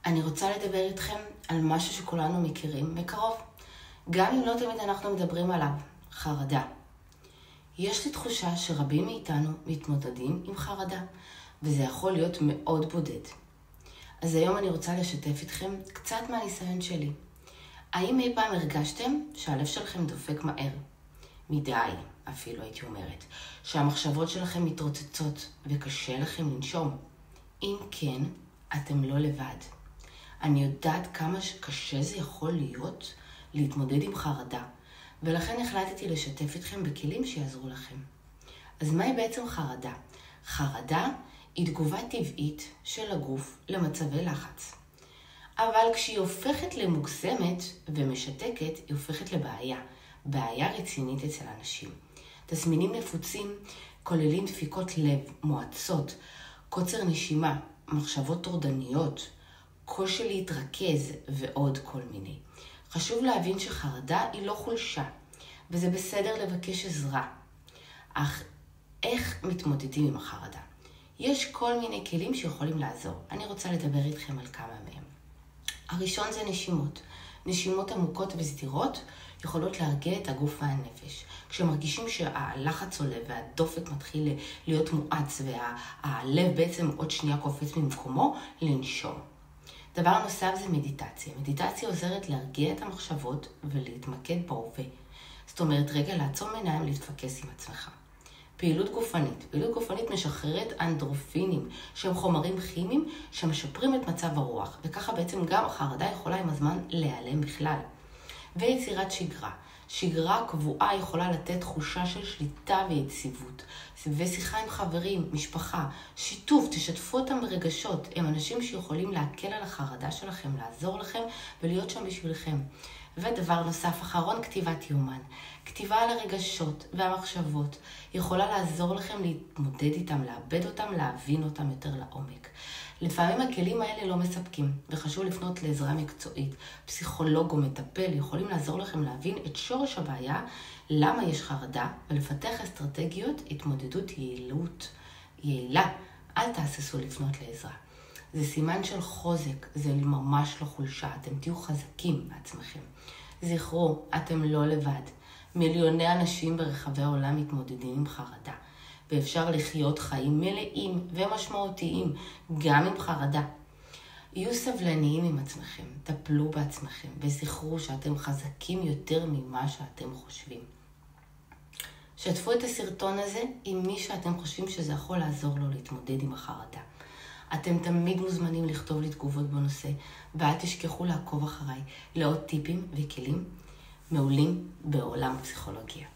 אני רוצה לדבר איתכם על משהו שכולנו מכירים מקרוב, גם אם לא תמיד אנחנו מדברים עליו, חרדה. יש לי תחושה שרבים מאיתנו מתמודדים עם חרדה, וזה יכול להיות מאוד בודד. אז היום אני רוצה לשתף איתכם קצת מהניסיון שלי. האם אי פעם הרגשתם שהלב שלכם דופק מהר? מדי, אפילו הייתי אומרת, שהמחשבות שלכם מתרוצצות וקשה לכם לנשום? אם כן, אתם לא לבד. אני יודעת כמה קשה זה יכול להיות להתמודד עם חרדה, ולכן החלטתי לשתף איתכם בכלים שיעזרו לכם. אז מהי בעצם חרדה? חרדה היא תגובה טבעית של הגוף למצבי לחץ. אבל כשהיא הופכת למוגזמת ומשתקת, היא הופכת לבעיה. בעיה רצינית אצל אנשים. תסמינים נפוצים כוללים דפיקות לב, מועצות, קוצר נשימה, מחשבות טורדניות, קושי להתרכז ועוד כל מיני. חשוב להבין שחרדה היא לא חולשה, וזה בסדר לבקש עזרה. אך איך מתמודדים עם החרדה? יש כל מיני כלים שיכולים לעזור. אני רוצה לדבר איתכם על כמה מהם. הראשון זה נשימות. נשימות עמוקות וסדירות יכולות להרגיע את הגוף והנפש. כשמרגישים שהלחץ עולה והדופק מתחיל להיות מואץ והלב בעצם עוד שנייה קופץ ממקומו, לנשום. דבר נוסף זה מדיטציה. מדיטציה עוזרת להרגיע את המחשבות ולהתמקד בהווה. זאת אומרת, רגע לעצום עיניים להתפקס עם עצמך. פעילות גופנית. פעילות גופנית משחררת אנדרופינים, שהם חומרים כימיים שמשפרים את מצב הרוח, וככה בעצם גם החרדה יכולה עם הזמן להיעלם בכלל. ויצירת שגרה. שגרה קבועה יכולה לתת תחושה של שליטה ויציבות. ושיחה עם חברים, משפחה, שיתוף, תשתפו אותם ברגשות. הם אנשים שיכולים להקל על החרדה שלכם, לעזור לכם ולהיות שם בשבילכם. ודבר נוסף אחרון, כתיבת יומן. כתיבה על הרגשות והמחשבות יכולה לעזור לכם להתמודד איתם, לאבד אותם, להבין אותם יותר לעומק. לפעמים הכלים האלה לא מספקים, וחשוב לפנות לעזרה מקצועית. פסיכולוג או מטפל יכולים לעזור לכם להבין את שורש הבעיה, למה יש חרדה, ולפתח אסטרטגיות התמודדות יעילה. אל תהססו לפנות לעזרה. זה סימן של חוזק, זה ממש לא חולשה, אתם תהיו חזקים בעצמכם. זכרו, אתם לא לבד. מיליוני אנשים ברחבי העולם מתמודדים עם חרדה, ואפשר לחיות חיים מלאים ומשמעותיים גם עם חרדה. יהיו סבלניים עם עצמכם, טפלו בעצמכם, וזכרו שאתם חזקים יותר ממה שאתם חושבים. שתפו את הסרטון הזה עם מי שאתם חושבים שזה יכול לעזור לו להתמודד עם החרדה. אתם תמיד מוזמנים לכתוב לי תגובות בנושא, ואל תשכחו לעקוב אחריי לעוד טיפים וכלים מעולים בעולם הפסיכולוגיה.